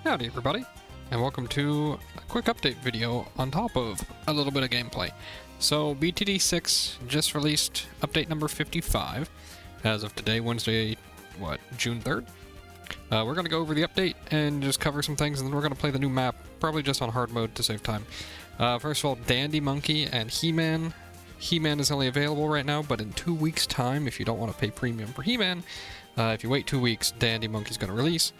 Howdy everybody, and welcome to a quick update video on top of a little bit of gameplay. So BTD6 just released update number 55 as of today, Wednesday, June 3rd. We're going to go over the update and just cover some things, and then we're going to play the new map, probably just on hard mode to save time. First of all, Dandy Monkey and He-Man. He-Man is only available right now, but in 2 weeks' time, if you don't want to pay premium for He-Man, if you wait 2 weeks, Dandy Monkey's going to release.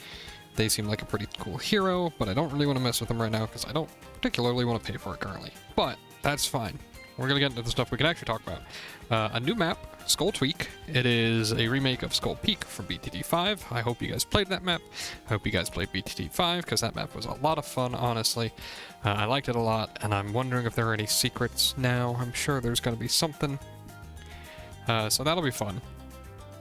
They seem like a pretty cool hero, but I don't really want to mess with them right now because I don't particularly want to pay for it currently. But that's fine. We're going to get into the stuff we can actually talk about. A new map, Skull Tweak. It is a remake of Skull Peak from BTD5. I hope you guys played that map. I hope you guys played BTD5 because that map was a lot of fun, honestly. I liked it a lot, and I'm wondering if there are any secrets now. I'm sure there's going to be something. So that'll be fun.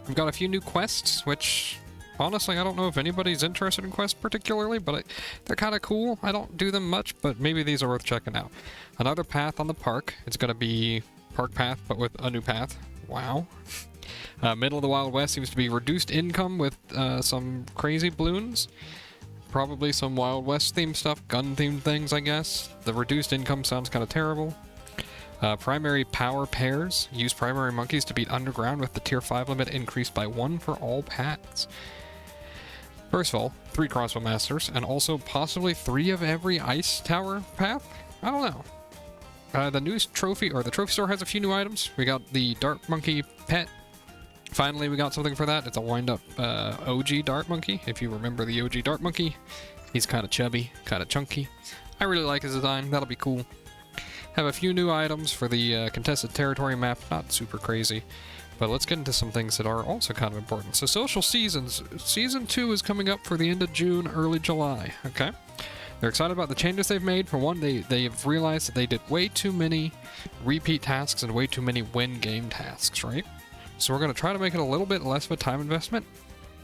We've got a few new quests, which... honestly, I don't know if anybody's interested in quests particularly, but they're kind of cool. I don't do them much, but maybe these are worth checking out. Another path on the park. It's going to be Park Path, but with a new path. Wow. Middle of the Wild West seems to be reduced income with some crazy balloons. Probably some Wild West themed stuff, gun themed things, I guess. The reduced income sounds kind of terrible. Primary power pairs. Use primary monkeys to beat underground with the tier 5 limit increased by 1 for all paths. First of all, 3 crossbow masters, and also possibly 3 of every ice tower path? I don't know. The new trophy, or the trophy store has a few new items. We got the Dart Monkey pet. Finally, we got something for that. It's a wind-up OG Dart Monkey. If you remember the OG Dart Monkey, he's kind of chubby, kind of chunky. I really like his design. That'll be cool. Have a few new items for the contested territory map. Not super crazy. But let's get into some things that are also kind of important. So social seasons. Season 2 is coming up for the end of June, early July. Okay? They're excited about the changes they've made. For one, they've realized that they did way too many repeat tasks and way too many win game tasks, right? So we're going to try to make it a little bit less of a time investment.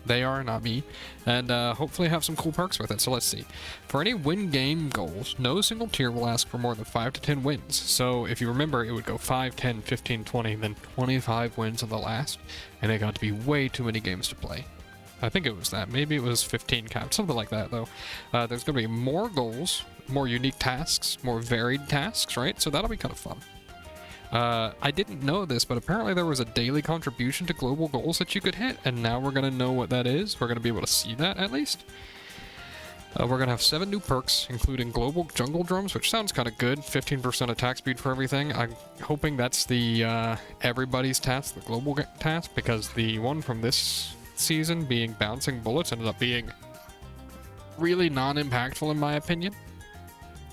They are, not me. And hopefully have some cool perks with it. So let's see. For any win game goals, no single tier will ask for more than 5 to 10 wins. So if you remember, it would go 5, 10, 15, 20, then 25 wins on the last. And it got to be way too many games to play. I think it was that. Maybe it was 15 capped. Something like that, though. There's going to be more goals, more unique tasks, more varied tasks, right? So that'll be kind of fun. I didn't know this, but apparently there was a daily contribution to global goals that you could hit, and now we're going to know what that is. We're going to be able to see that, at least. We're going to have 7 new perks, including global jungle drums, which sounds kind of good. 15% attack speed for everything. I'm hoping that's the everybody's task, the global task, because the one from this season, being bouncing bullets, ended up being really non-impactful in my opinion.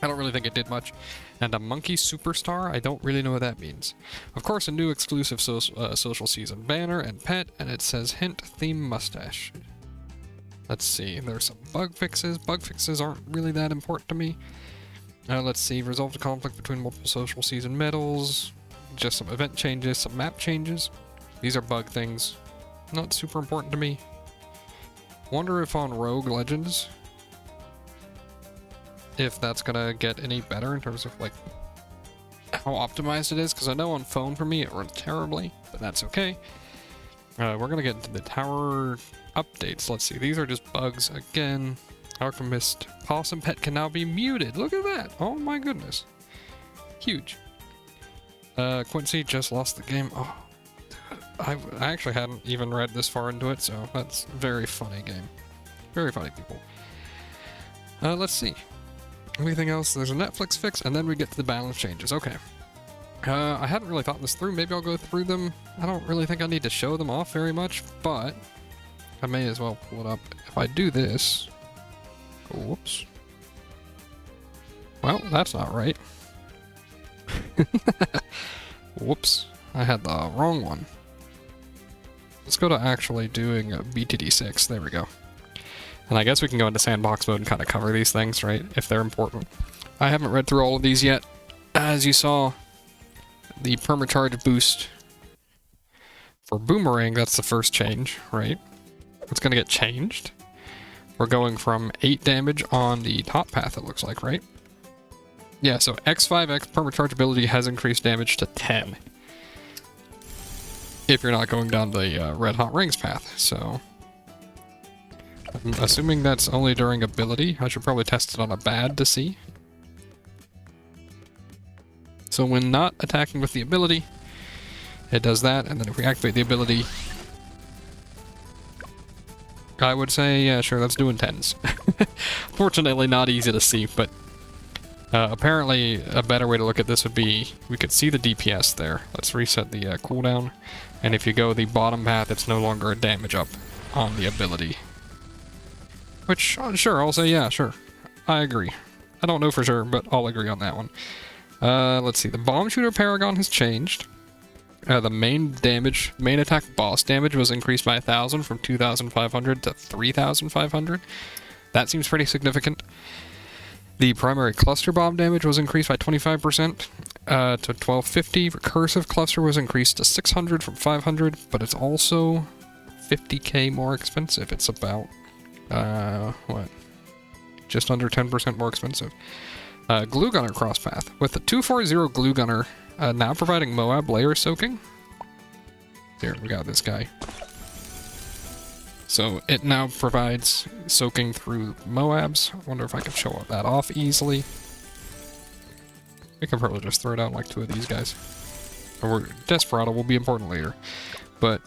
I don't really think it did much. And a monkey superstar, I don't really know what that means. Of course, a new exclusive social season banner and pet, and it says hint theme mustache. Let's see, there's some bug fixes. Bug fixes aren't really that important to me. Let's see, resolve the conflict between multiple social season medals, just some event changes, some map changes. These are bug things, not super important to me. Wonder if on Rogue Legends, if that's gonna get any better in terms of like how optimized it is, because I know on phone for me it runs terribly, but that's okay. We're gonna get into the tower updates. Let's see, these are just bugs again. Alchemist Possum Pet can now be muted. Look at that! Oh my goodness, huge. Quincy just lost the game. Oh, I actually hadn't even read this far into it, so that's very funny game. Very funny people. Let's see. Anything else? There's a Netflix fix, and then we get to the balance changes. Okay. I hadn't really thought this through. Maybe I'll go through them. I don't really think I need to show them off very much, but I may as well pull it up. If I do this... oh, whoops. Well, that's not right. Whoops. I had the wrong one. Let's go to actually doing BTD6. There we go. And I guess we can go into sandbox mode and kind of cover these things, right? If they're important. I haven't read through all of these yet. As you saw, the permacharge boost for Boomerang, that's the first change, right? It's going to get changed. We're going from 8 damage on the top path, it looks like, right? Yeah, so X5X permacharge ability has increased damage to 10. If you're not going down the Red Hot Rings path, so... I'm assuming that's only during ability. I should probably test it on a bad to see. So when not attacking with the ability, it does that, and then if we activate the ability, I would say, yeah, sure, that's doing 10s. Fortunately, not easy to see, but apparently a better way to look at this would be, we could see the DPS there. Let's reset the cooldown, and if you go the bottom path, it's no longer a damage up on the ability. Which, sure, I'll say, yeah, sure. I agree. I don't know for sure, but I'll agree on that one. Let's see, the Bomb Shooter Paragon has changed. The main attack boss damage was increased by 1,000 from 2,500 to 3,500. That seems pretty significant. The primary cluster bomb damage was increased by 25% to 1,250. Recursive cluster was increased to 600 from 500, but it's also 50k more expensive. It's about, just under 10% more expensive. Glue Gunner Crosspath. With the 240 Glue Gunner now providing Moab layer soaking. Here, we got this guy. So it now provides soaking through Moabs. I wonder if I can show that off easily. We can probably just throw down like 2 of these guys. Or Desperado will be important later. But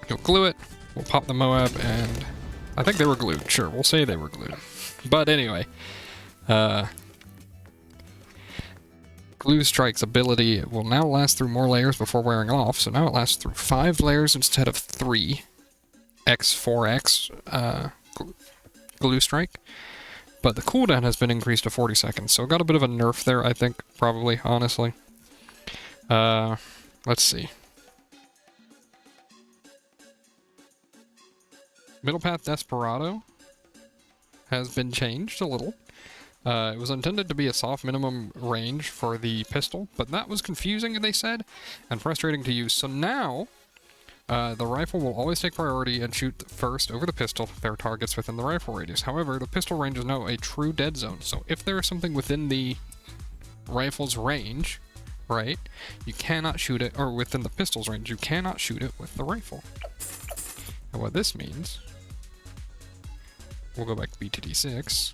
you'll glue it, we'll pop the Moab, and I think they were glued. Sure, we'll say they were glued. But anyway, Glue Strike's ability will now last through more layers before wearing off, so now it lasts through 5 layers instead of 3. X4X Glue Strike. But the cooldown has been increased to 40 seconds, so got a bit of a nerf there, I think, probably, honestly. Let's see. Middle Path Desperado has been changed a little. It was intended to be a soft minimum range for the pistol, but that was confusing, they said, and frustrating to use. So now, the rifle will always take priority and shoot first over the pistol if there are targets within the rifle radius. However, the pistol range is now a true dead zone, so if there is something within the rifle's range, right, you cannot shoot it, or within the pistol's range, you cannot shoot it with the rifle. And what this means, we'll go back to BTD6,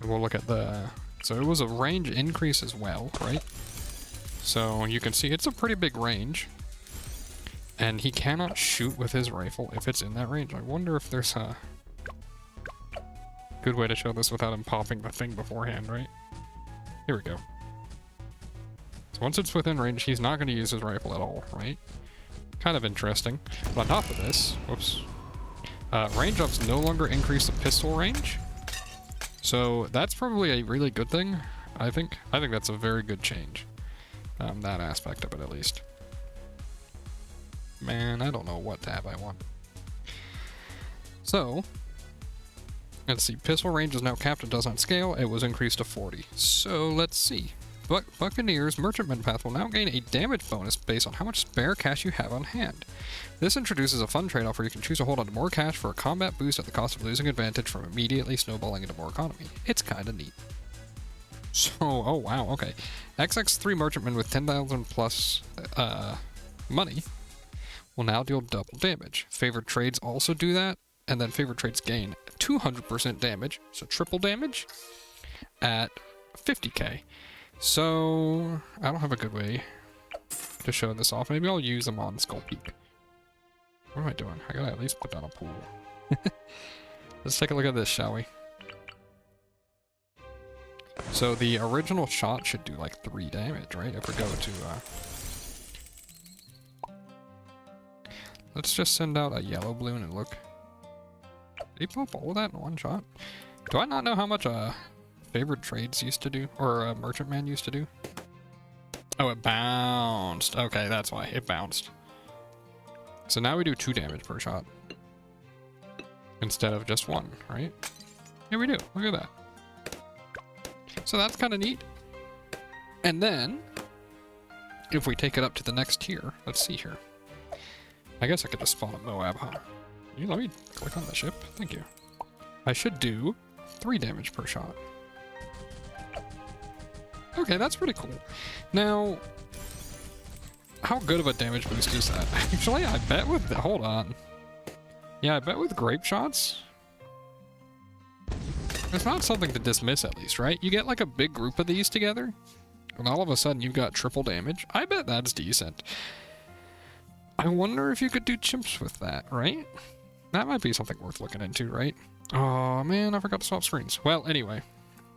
and we'll look at the... So it was a range increase as well, right? So you can see it's a pretty big range. And he cannot shoot with his rifle if it's in that range. I wonder if there's a good way to show this without him popping the thing beforehand, right? Here we go. So once it's within range, he's not going to use his rifle at all, right? Kind of interesting. But on top of this, whoops, range ups no longer increase the pistol range. So that's probably a really good thing, I think. I think that's a very good change. That aspect of it, at least. Man, I don't know what tab I want. So, let's see. Pistol range is now capped and does not scale. It was increased to 40. So, let's see. Buccaneer's Merchantman Path will now gain a damage bonus based on how much spare cash you have on hand. This introduces a fun trade-off where you can choose to hold on to more cash for a combat boost at the cost of losing advantage from immediately snowballing into more economy. It's kinda neat. So, oh wow, okay. XX3 Merchantman with 10,000 plus money will now deal double damage. Favored trades also do that, and then favored trades gain 200% damage, so triple damage, at 50k. So, I don't have a good way to show this off. Maybe I'll use them on Skull Peak. What am I doing? I gotta at least put down a pool. Let's take a look at this, shall we? So the original shot should do like 3 damage, right? If we go to, let's just send out a yellow balloon and look. Did he pop all of that in one shot? Do I not know how much favored trades used to do? Or Merchantman used to do? Oh, it bounced. Okay, that's why. It bounced. So now we do 2 damage per shot. Instead of just 1, right? Yeah, we do. Look at that. So that's kind of neat. And then, if we take it up to the next tier, let's see here. I guess I could just spawn a Moab, huh? You let me click on the ship? Thank you. I should do 3 damage per shot. Okay, that's pretty cool. Now, how good of a damage boost is that? Actually, I bet with the... Hold on. Yeah, I bet with grape shots, it's not something to dismiss at least, right? You get like a big group of these together, and all of a sudden you've got triple damage. I bet that's decent. I wonder if you could do chimps with that, right? That might be something worth looking into, right? Oh man, I forgot to swap screens. Well, anyway,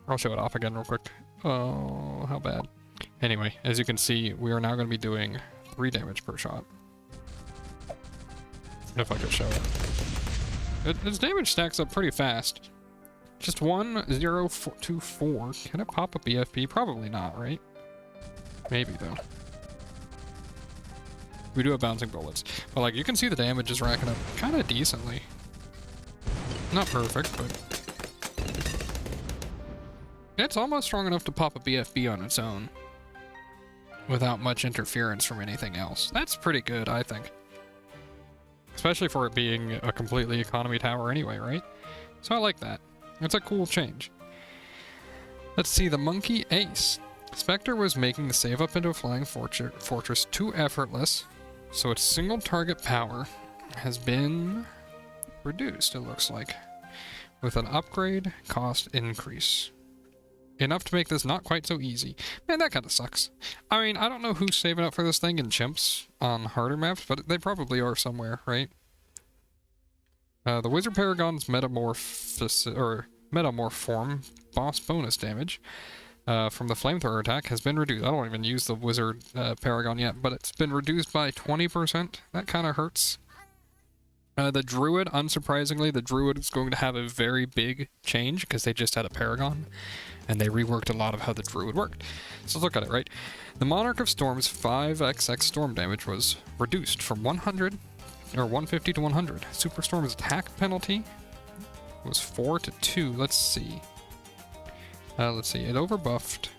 I'll show it off again real quick. Oh, how bad. Anyway, as you can see, we are now going to be doing 3 damage per shot. If I could show it. Its damage stacks up pretty fast. Just 1, 0, 2, 4. Can it pop a BFP? Probably not, right? Maybe, though. We do have bouncing bullets. But, like, you can see the damage is racking up kind of decently. Not perfect, but... it's almost strong enough to pop a BFB on its own. Without much interference from anything else. That's pretty good, I think. Especially for it being a completely economy tower anyway, right? So I like that. It's a cool change. Let's see, the Monkey Ace. Spectre was making the save up into a flying fortress too effortless, so its single target power has been reduced, it looks like, with an upgrade cost increase. Enough to make this not quite so easy. Man, that kind of sucks. I mean, I don't know who's saving up for this thing in chimps on harder maps, but they probably are somewhere, right? The Wizard Paragon's Metamorph form boss bonus damage from the Flamethrower attack has been reduced. I don't even use the Wizard Paragon yet, but it's been reduced by 20%. That kind of hurts. The Druid, unsurprisingly, the Druid is going to have a very big change because they just had a Paragon, and they reworked a lot of how the Druid worked. So let's look at it, right? The Monarch of Storm's 5xx storm damage was reduced from 100, or 150 to 100. Superstorm's attack penalty was 4 to 2. Let's see. It overbuffed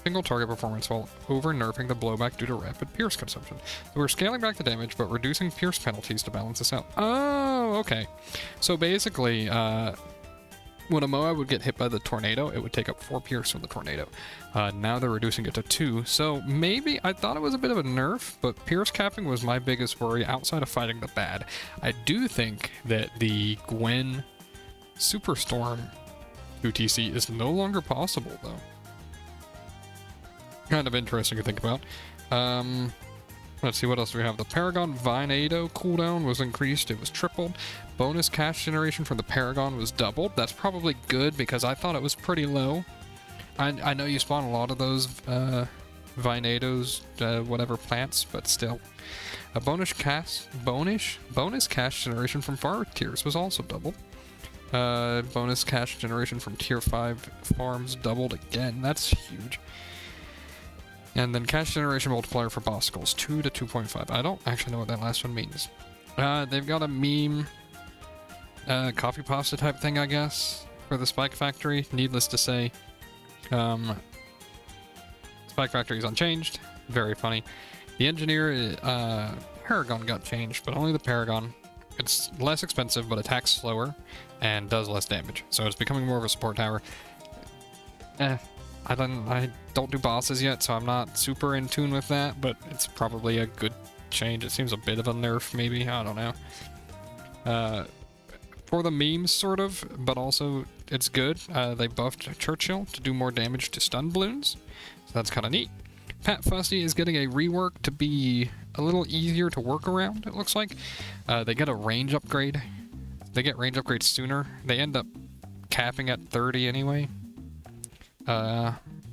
single target performance while over-nerfing the blowback due to rapid pierce consumption. So we're scaling back the damage, but reducing pierce penalties to balance this out. Oh, okay. So basically, when a Moab would get hit by the tornado, it would take up 4 pierce from the tornado. Now they're reducing it to 2. So maybe, I thought it was a bit of a nerf, but pierce capping was my biggest worry outside of fighting the bad. I do think that the Gwen Superstorm UTC is no longer possible, though. Kind of interesting to think about. Let's see, what else do we have? The Paragon Vineado cooldown was increased. It was tripled. Bonus cash generation from the Paragon was doubled. That's probably good because I thought it was pretty low. I know you spawn a lot of those Vineados, whatever plants, but still. A bonus cash generation from far tiers was also doubled. Bonus cash generation from tier 5 farms doubled again. That's huge. And then cash generation multiplier for bossicles, 2 to 2.5. I don't actually know what that last one means. They've got a meme, coffee pasta type thing, I guess, for the Spike Factory. Needless to say, Spike Factory is unchanged. Very funny. The engineer, Paragon got changed, but only the Paragon. It's less expensive, but attacks slower and does less damage. So it's becoming more of a support tower. I don't do bosses yet, so I'm not super in tune with that, but it's probably a good change. It seems a bit of a nerf, maybe. I don't know. For the memes, sort of, but also it's good. They buffed Churchill to do more damage to stun balloons, so that's kind of neat. Pat Fussy is getting a rework to be a little easier to work around, it looks like. They get a range upgrade. They get range upgrades sooner. They end up capping at 30 anyway.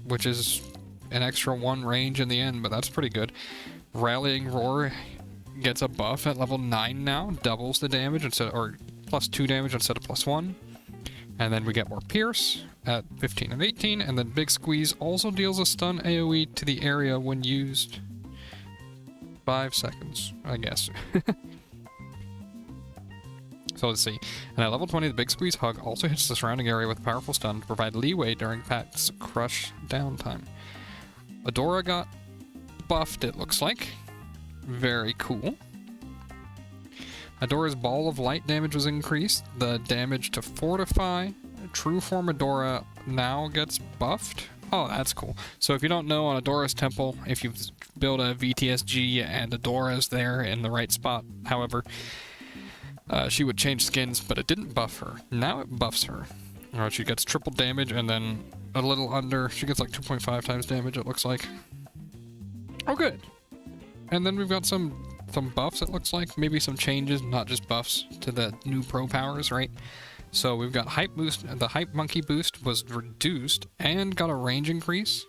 Which is an extra 1 range in the end, but that's pretty good. Rallying Roar gets a buff at level 9 now, doubles the damage or plus 2 damage instead of plus 1. And then we get more Pierce at 15 and 18, and then Big Squeeze also deals a stun AoE to the area when used 5 seconds, I guess. So let's see. And at level 20, the Big Squeeze Hug also hits the surrounding area with a powerful stun to provide leeway during Pat's crush downtime. Adora got buffed, it looks like. Very cool. Adora's Ball of Light damage was increased. The damage to Fortify. True Form Adora now gets buffed. Oh, that's cool. So if you don't know, on Adora's Temple, if you build a VTSG and Adora's there in the right spot, however, she would change skins, but it didn't buff her. Now it buffs her. She gets triple damage, and then a little under. She gets like 2.5 times damage, it looks like. Oh, good. And then we've got some buffs, it looks like. Maybe some changes, not just buffs, to the new pro powers, right? So we've got hype boost. The hype monkey boost was reduced and got a range increase.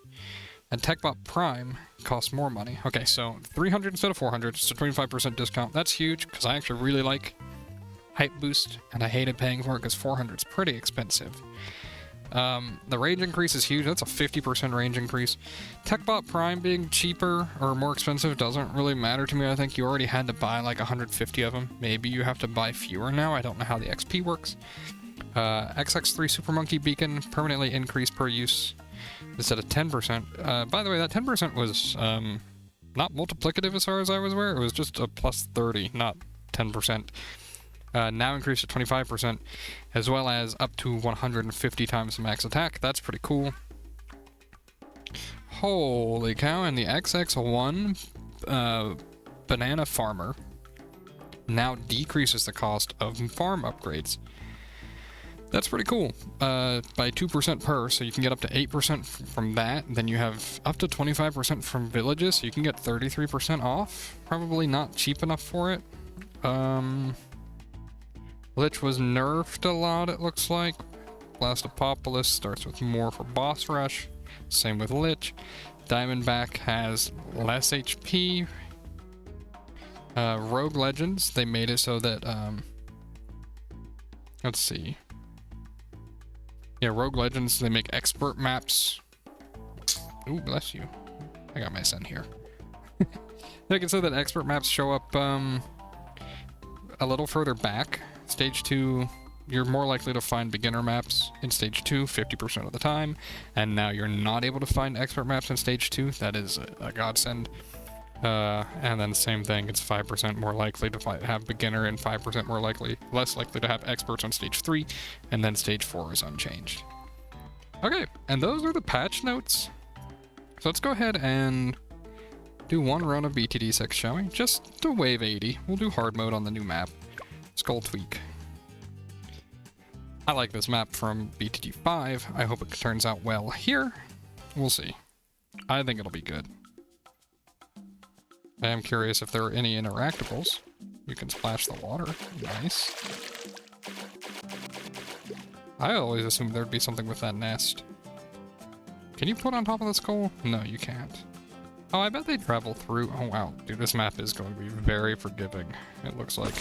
And TechBot Prime costs more money. Okay, so 300 instead of 400. It's a 25% discount. That's huge, because I actually really like hype boost, and I hated paying for it because 400 is pretty expensive. The range increase is huge. That's a 50% range increase. TechBot Prime being cheaper or more expensive doesn't really matter to me. I think you already had to buy like 150 of them. Maybe you have to buy fewer now. I don't know how the XP works. XX3 Super Monkey Beacon permanently increased per use instead of 10%. By the way, that 10% was not multiplicative as far as I was aware. It was just a plus 30, not 10%. Now increased to 25%, as well as up to 150 times the max attack. That's pretty cool. Holy cow, and the XX1 Banana Farmer now decreases the cost of farm upgrades. That's pretty cool. By 2% per, so you can get up to 8% from that. Then you have up to 25% from villages, so you can get 33% off. Probably not cheap enough for it. Lich was nerfed a lot, it looks like. Blastopopolis starts with more for boss rush. Same with Lich. Diamondback has less HP. Rogue Legends, they made it so that, let's see. Yeah, Rogue Legends, they make expert maps. Ooh, bless you. I got my son here. They can say that expert maps show up, a little further back. Stage 2, you're more likely to find beginner maps in Stage 2 50% of the time, and now you're not able to find expert maps in Stage 2. That is a godsend. And then the same thing, it's 5% more likely to have beginner and 5% less likely to have experts on Stage 3, and then Stage 4 is unchanged. Okay, and those are the patch notes. So let's go ahead and do one run of BTD6, shall we? Just to wave 80. We'll do hard mode on the new map. Skull Tweak. I like this map from BTD5. I hope it turns out well here. We'll see. I think it'll be good. I am curious if there are any interactables. You can splash the water. Nice. I always assumed there'd be something with that nest. Can you put on top of the skull? No, you can't. Oh, I bet they travel through. Oh, wow. Dude, this map is going to be very forgiving, it looks like.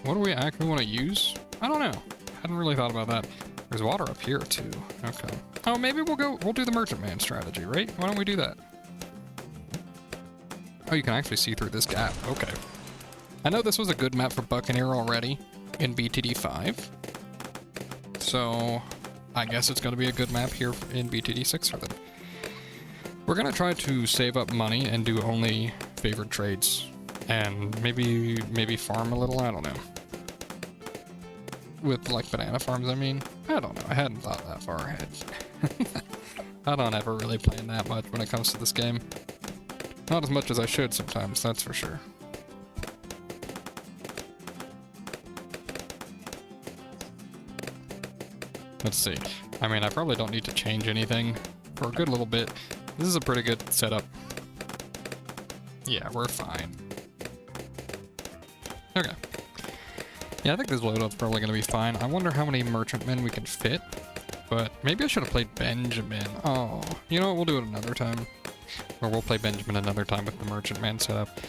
What do we actually want to use? I don't know. Hadn't really thought about that. There's water up here, too. Okay. Oh, maybe we'll do the Merchant Man strategy, right? Why don't we do that? Oh, you can actually see through this gap. Okay. I know this was a good map for Buccaneer already in BTD5. So, I guess it's going to be a good map here in BTD6 for them. We're going to try to save up money and do only favored trades. And maybe farm a little, I don't know. With, like, banana farms, I mean. I don't know, I hadn't thought that far ahead. I don't ever really plan that much when it comes to this game. Not as much as I should sometimes, that's for sure. Let's see. I mean, I probably don't need to change anything for a good little bit. This is a pretty good setup. Yeah, we're fine. Okay. Yeah, I think this loadout's probably going to be fine. I wonder how many merchantmen we can fit. But maybe I should have played Benjamin. Oh, you know what? We'll do it another time. Or we'll play Benjamin another time with the merchantman setup.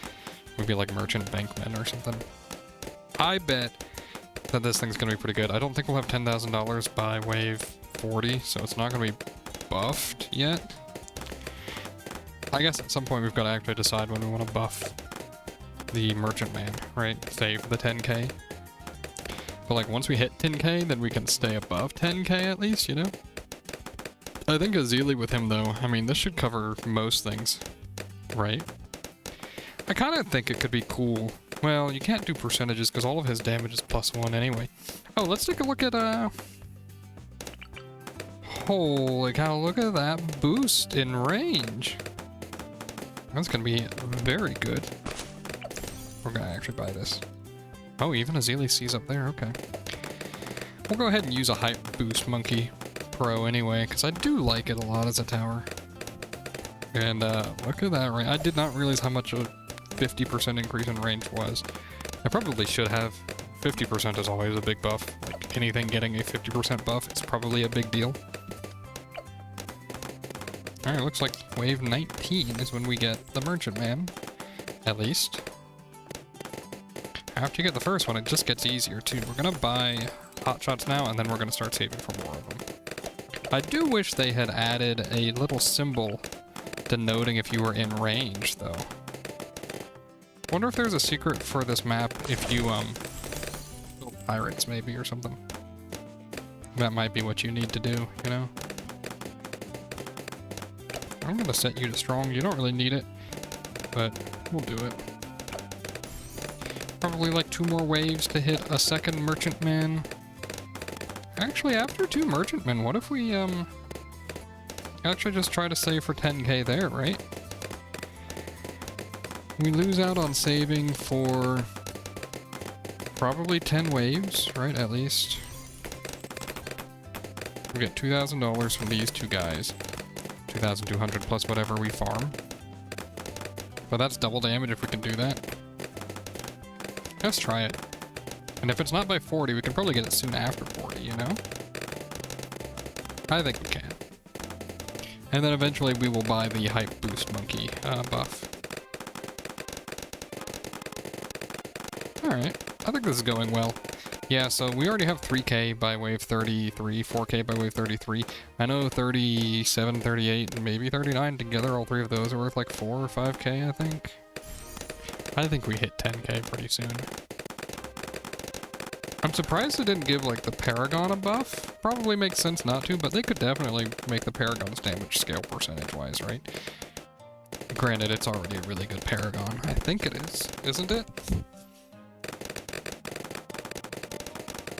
Maybe like merchant bankmen or something. I bet that this thing's going to be pretty good. I don't think we'll have $10,000 by wave 40, so it's not going to be buffed yet. I guess at some point we've got to actually decide when we want to buff the merchantman, right? Save the 10k. But like once we hit 10k, then we can stay above 10k at least, you know? I think Azili with him though, I mean this should cover most things, right? I kind of think it could be cool. Well, you can't do percentages because all of his damage is +1 anyway. Oh, let's take a look at holy cow, look at that boost in range. That's gonna be very good. we're gonna actually buy this. Oh, even Azili sees up there, okay. We'll go ahead and use a Hype Boost Monkey Pro anyway, because I do like it a lot as a tower. And look at that, right? I did not realize how much a 50% increase in range was. I probably should have. 50% is always a big buff. Like, anything getting a 50% buff is probably a big deal. Alright, looks like wave 19 is when we get the Merchant Man. At least. After you get the first one, it just gets easier too. We're gonna buy hotshots now, and then we're gonna start saving for more of them. I do wish they had added a little symbol denoting if you were in range, though. Wonder if there's a secret for this map if you, build pirates, maybe, or something. That might be what you need to do, you know? I'm gonna set you to strong. You don't really need it, but we'll do it. Probably like 2 more waves to hit a second Merchantman. Actually, after 2 Merchantmen, what if we, actually just try to save for 10k there, right? We lose out on saving for probably 10 waves, right, at least. We get $2,000 from these 2 guys. 2,200 plus whatever we farm. But that's double damage if we can do that. Let's try it. And if it's not by 40, we can probably get it soon after 40, you know? I think we can. And then eventually we will buy the Hype Boost Monkey buff. Alright, I think this is going well. Yeah, so we already have 3k by wave 33, 4k by wave 33. I know 37, 38, and maybe 39 together, all 3 of those are worth like 4 or 5k, I think. I think we hit 10k pretty soon. I'm surprised they didn't give, like, the Paragon a buff. Probably makes sense not to, but they could definitely make the Paragon's damage scale percentage-wise, right? Granted, it's already a really good Paragon. I think it is, isn't it?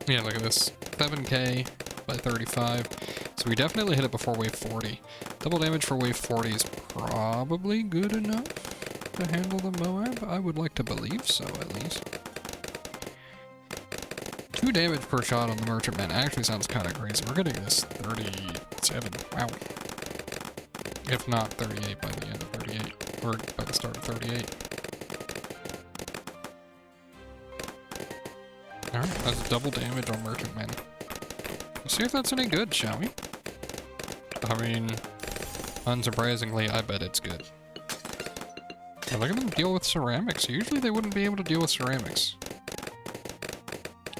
Yeah, look at this. 7k by 35. So we definitely hit it before wave 40. Double damage for wave 40 is probably good enough to handle the Moab. I would like to believe so, at least. 2 damage per shot on the Merchantman actually sounds kind of crazy. We're getting this 37. Wow. If not 38 by the end of 38. Or by the start of 38. Alright, that's double damage on Merchantman. Let's see if that's any good, shall we? I mean, unsurprisingly, I bet it's good. Yeah, look at them deal with ceramics. Usually they wouldn't be able to deal with ceramics.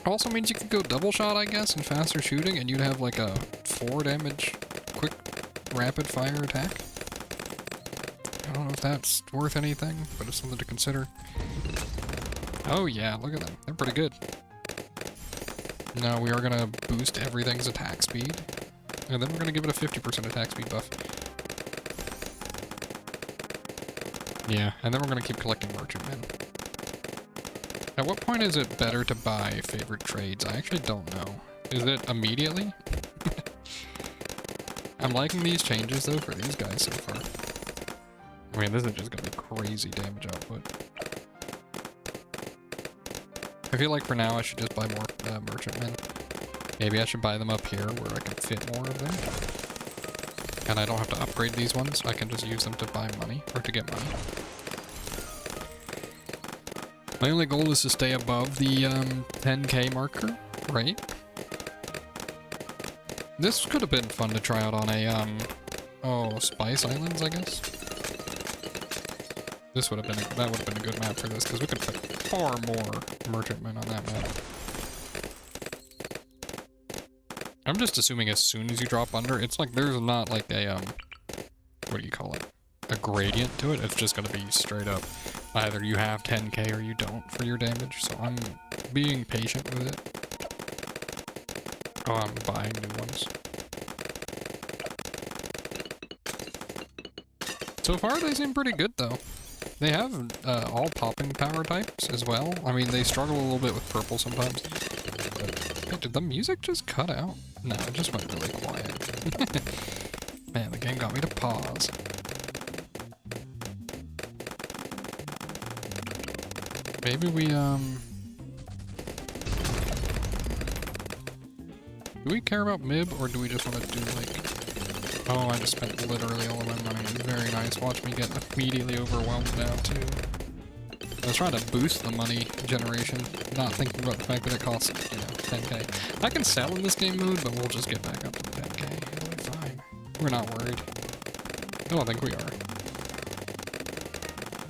Also means you could go double shot, I guess, and faster shooting, and you'd have like a 4 damage, quick, rapid fire attack. I don't know if that's worth anything, but it's something to consider. Oh yeah, look at them. They're pretty good. Now we are gonna boost everything's attack speed, and then we're gonna give it a 50% attack speed buff. Yeah, and then we're gonna keep collecting Merchantmen. At what point is it better to buy favorite trades? I actually don't know. Is it immediately? I'm liking these changes though for these guys so far. I mean, this is just gonna be crazy damage output. I feel like for now I should just buy more Merchantmen. Maybe I should buy them up here where I can fit more of them. And I don't have to upgrade these ones. I can just use them to buy money, or to get money. My only goal is to stay above the 10k marker, right? This could have been fun to try out on a, Spice Islands, I guess. This would have been, that would have been a good map for this, because we could fit far more Merchantmen on that map. I'm just assuming as soon as you drop under, it's like there's not like a, what do you call it? A gradient to it. It's just gonna be straight up. Either you have 10k or you don't for your damage, so I'm being patient with it. Oh, I'm buying new ones. So far, they seem pretty good, though. They have all popping power types as well. I mean, they struggle a little bit with purple sometimes. But, hey, did the music just cut out? No, it just went really quiet. Man, the game got me to pause. Maybe we, do we care about MIB, or do we just want to do, like... Oh, I just spent literally all of my money. Very nice. Watch me get immediately overwhelmed now, too. I was trying to boost the money generation, not thinking about the fact that it costs, you know, 10k. I can sell in this game mode, but we'll just get back up to 10k. It'll be fine. We're not worried. I don't think we are.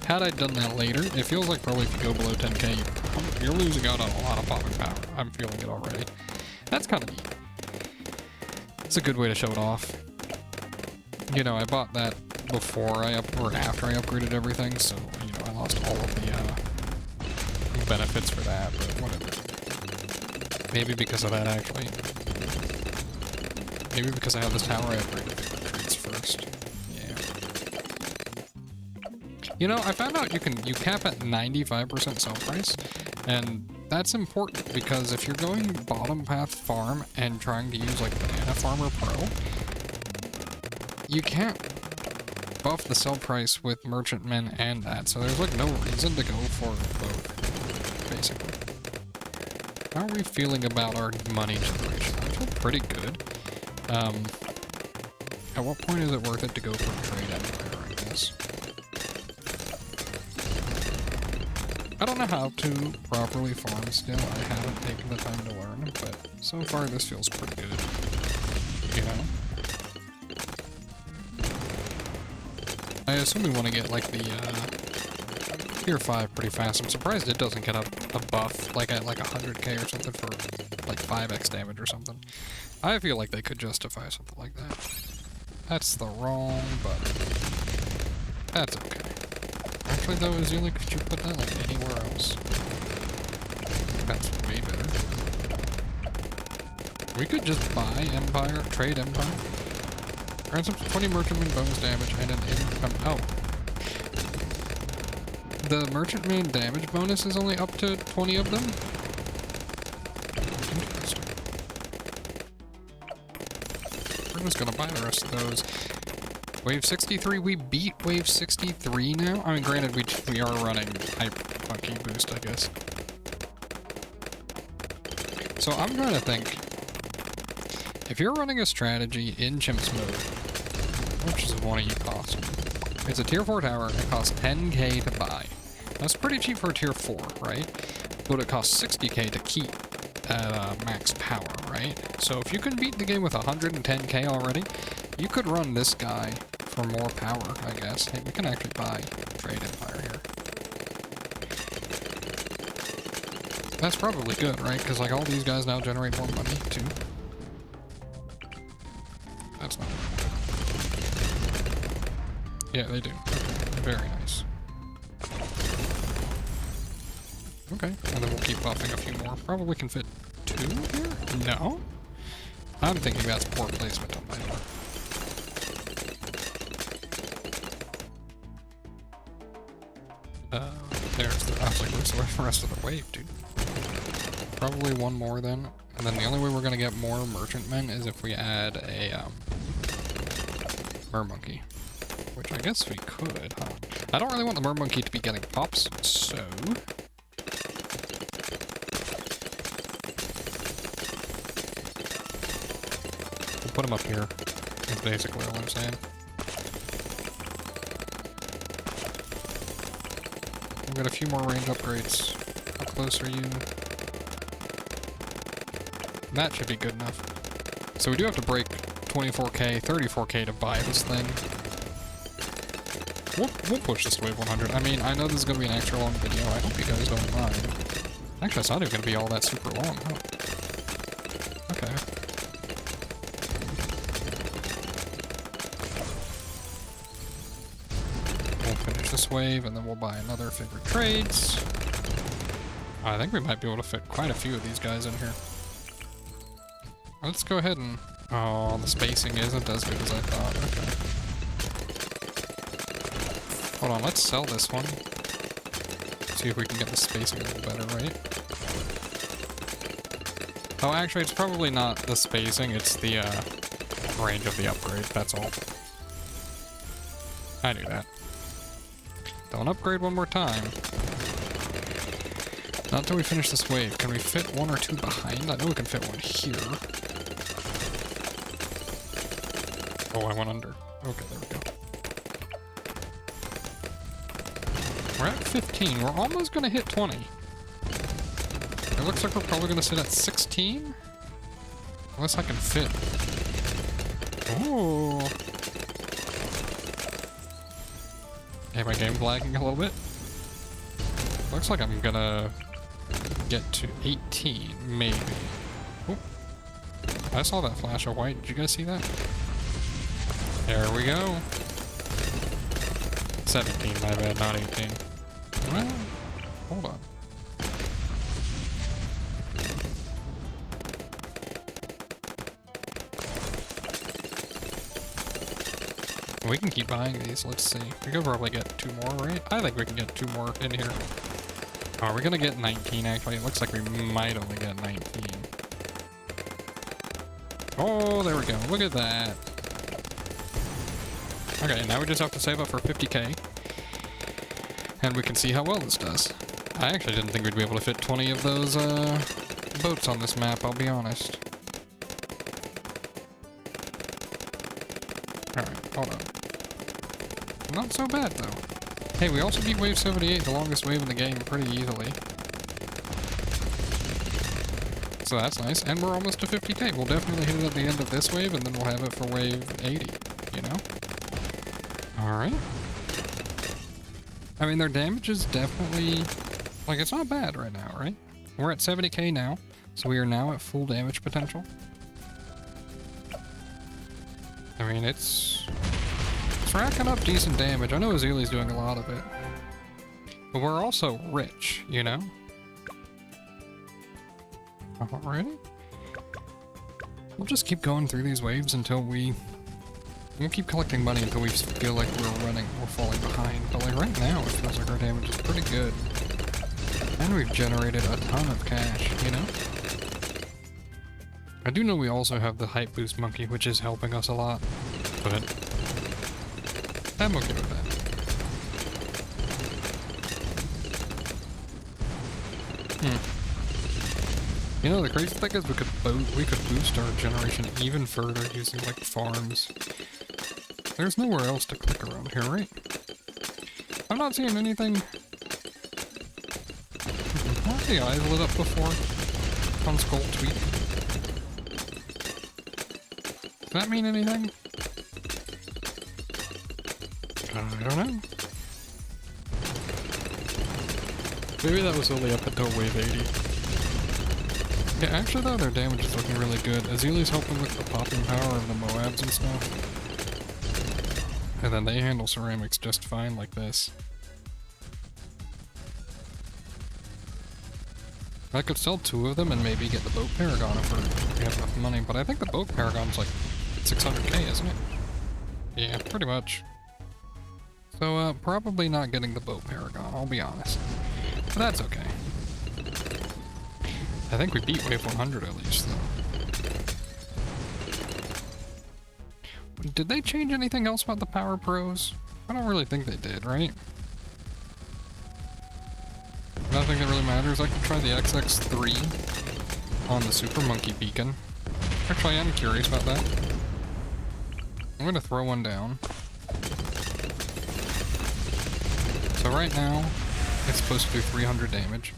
Had I done that later, it feels like probably if you go below 10k, you're losing out on a lot of popping power. I'm feeling it already. That's kind of neat. It's a good way to show it off. You know, I bought that before or after I upgraded everything, so, you know, I lost all of the, benefits for that, but whatever. Maybe because of that, actually. Maybe because I have this tower, I upgraded the traits first. You know, I found out you cap at 95% sell price, and that's important because if you're going bottom path farm and trying to use like Banana Farmer Pro, you can't buff the sell price with Merchantmen and that, so there's like no reason to go for both, basically. How are we feeling about our money generation? I feel pretty good. At what point is it worth it to go for a trade empire, I guess? I don't know how to properly farm still. I haven't taken the time to learn, but so far this feels pretty good. You know? I assume we want to get like the tier 5 pretty fast. I'm surprised it doesn't get a buff like at like 100k or something for like 5x damage or something. I feel like they could justify something like that. That's the wrong button. That's okay. Actually, though, Azula, could you put that like anywhere else? That's way better. We could just buy Empire, trade Empire. Grants up to 20 Merchantman bonus damage and an income. Oh. The Merchantman damage bonus is only up to 20 of them? Interesting. We're just gonna buy the rest of those. Wave 63, we beat Wave 63 now? I mean, granted, we are running Hype Monkey Boost, I guess. So I'm trying to think, if you're running a strategy in Chimps mode, which is one of you cost, it's a tier 4 tower, it costs 10k to buy. That's pretty cheap for a tier 4, right? But it costs 60k to keep at max power, right? So if you can beat the game with 110k already, you could run this guy for more power, I guess. Hey, we can actually buy Trade Empire here. That's probably good, right? Because like all these guys now generate more money too. That's not good. Yeah, they do. Okay, very nice. Okay, and then we'll keep buffing a few more. Probably can fit 2 here? No? I'm thinking that's poor placement on my part. There's the, I was like, where's the rest of the wave, dude? Probably one more then. And then the only way we're gonna get more Merchantmen is if we add a, Mermonkey. Which I guess we could, huh? I don't really want the Mermonkey to be getting pops, so... we'll put him up here, is basically all I'm saying. We've got a few more range upgrades. How close are you? That should be good enough. So we do have to break 24k, 34k to buy this thing. We'll push this to wave 100. I mean, I know this is going to be an extra long video. I hope you guys don't mind. Actually, it's not even going to be all that super long. Oh. Okay. We'll finish this wave, and then we'll buy another favorite trades. I think we might be able to fit quite a few of these guys in here. Let's go ahead and... oh, the spacing isn't as good as I thought. Okay. Hold on, let's sell this one. See if we can get the spacing a little better, right? Oh, actually, it's probably not the spacing, it's the range of the upgrade, that's all. I knew that. Don't upgrade one more time. Not until we finish this wave. Can we fit one or two behind? I know we can fit one here. Oh, I went under. Okay, there we go. We're at 15. We're almost going to hit 20. It looks like we're probably going to sit at 16. Unless I can fit. Oh. Hey, my game's lagging a little bit. Looks like I'm gonna get to 18, maybe. Oop. I saw that flash of white. Did you guys see that? There we go. 17, my bad, not 18. Well, hold on. We can keep buying these. Let's see. We could probably get 2 more, right? I think we can get 2 more in here. Oh, we're gonna get 19, actually. It looks like we might only get 19. Oh, there we go. Look at that. Okay, now we just have to save up for 50k. And we can see how well this does. I actually didn't think we'd be able to fit 20 of those, boats on this map, I'll be honest. Alright, hold on. Not so bad, though. Hey, we also beat Wave 78, the longest wave in the game, pretty easily. So that's nice, and we're almost to 50k. We'll definitely hit it at the end of this wave, and then we'll have it for Wave 80, you know? Alright. I mean, their damage is definitely... like, it's not bad right now, right? We're at 70k now, so we are now at full damage potential. I mean, it's racking up decent damage. I know Azili's doing a lot of it. But we're also rich, you know? Alrighty. We'll just keep going through these waves until we'll keep collecting money until we feel like we're falling behind. But like right now, it feels like our damage is pretty good. And we've generated a ton of cash, you know? I do know we also have the hype boost monkey, which is helping us a lot. But I'm okay with that. You know, the crazy thing is we could boost our generation even further using like farms. There's nowhere else to click around here, right? I'm not seeing anything. Weren't the eyes lit up before? On Skull Tweet. Does that mean anything? I don't know. Maybe that was only up until wave 80. Yeah, actually though, their damage is looking really good. Azili's helping with the popping power of the Moabs and stuff. And then they handle ceramics just fine like this. I could sell 2 of them and maybe get the boat Paragon if we have enough money, but I think the boat Paragon's like 600k, isn't it? Yeah, pretty much. So, probably not getting the boat Paragon, I'll be honest. But that's okay. I think we beat wave 100 at least, though. Did they change anything else about the Power Pros? I don't really think they did, right? Nothing that really matters. I can try the XX3 on the Super Monkey Beacon. Actually, I'm curious about that. I'm gonna throw one down. So right now, it's supposed to do 300 damage.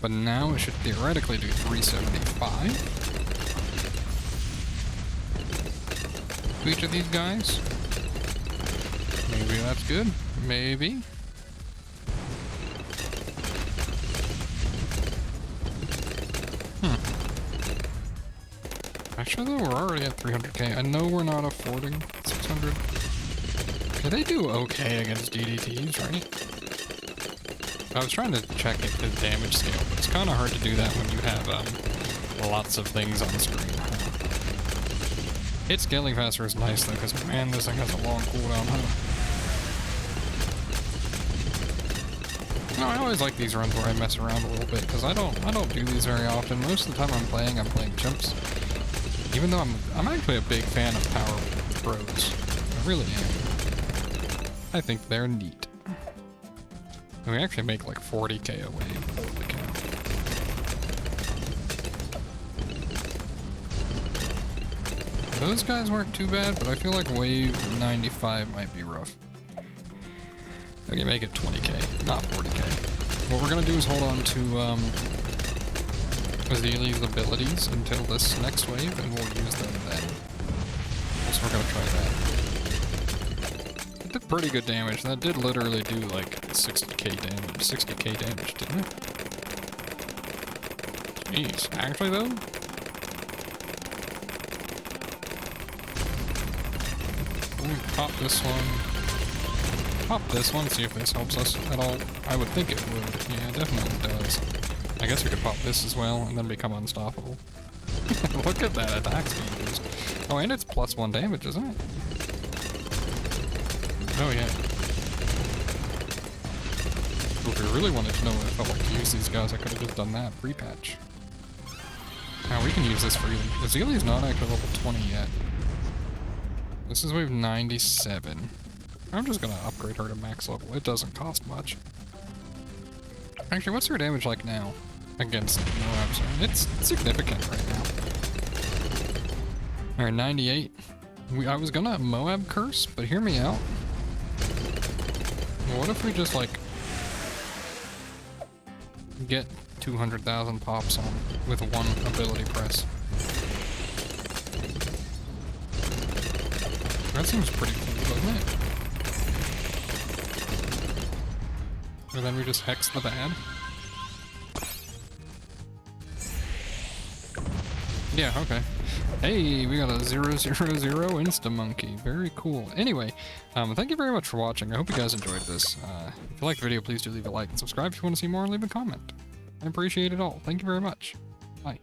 But now it should theoretically do 375. To each of these guys. Maybe that's good. Maybe. Actually though, we're already at 300k. I know we're not affording 600. Okay, they do okay against DDTs, right? I was trying to check the damage scale, but it's kind of hard to do that when you have lots of things on screen. Hit scaling faster is nice though, because man, this thing has a long cooldown, huh? No, I always like these runs where I mess around a little bit, because I don't do these very often. Most of the time I'm playing chimps. Even though I'm actually a big fan of Power Pros. I really am. I think they're neat. And we actually make like 40k a wave. Holy cow. Those guys weren't too bad, but I feel like wave 95 might be rough. Okay, make it 20k, not 40k. What we're gonna do is hold on to Azalea's abilities until this next wave, and we'll use them then. So we're gonna try that. It did pretty good damage. That did literally do like 60k damage. 60k damage, didn't it? Jeez, actually though? Pop this one. Pop this one, see if this helps us at all. I would think it would. Yeah, it definitely does. I guess we could pop this as well and then become unstoppable. Look at that attack speed boost. Oh, and it's +1 damage, isn't it? Oh, yeah. If we really wanted to know what it felt like to use these guys, I could have just done that pre-patch. Now we can use this freely. Azalea's not actually level 20 yet. This is wave 97. I'm just gonna upgrade her to max level. It doesn't cost much. Actually, what's her damage like now? Against Moab Zone? It's significant right now. Alright, 98. I was gonna Moab Curse, but hear me out. What if we just, like, get 200,000 pops on with one ability press? That seems pretty cool, doesn't it? Or then we just hex the bad? Yeah, okay. Hey, we got a 000 Insta-Monkey. Very cool. Anyway, thank you very much for watching. I hope you guys enjoyed this. If you liked the video, please do leave a like and subscribe if you want to see more and leave a comment. I appreciate it all. Thank you very much. Bye.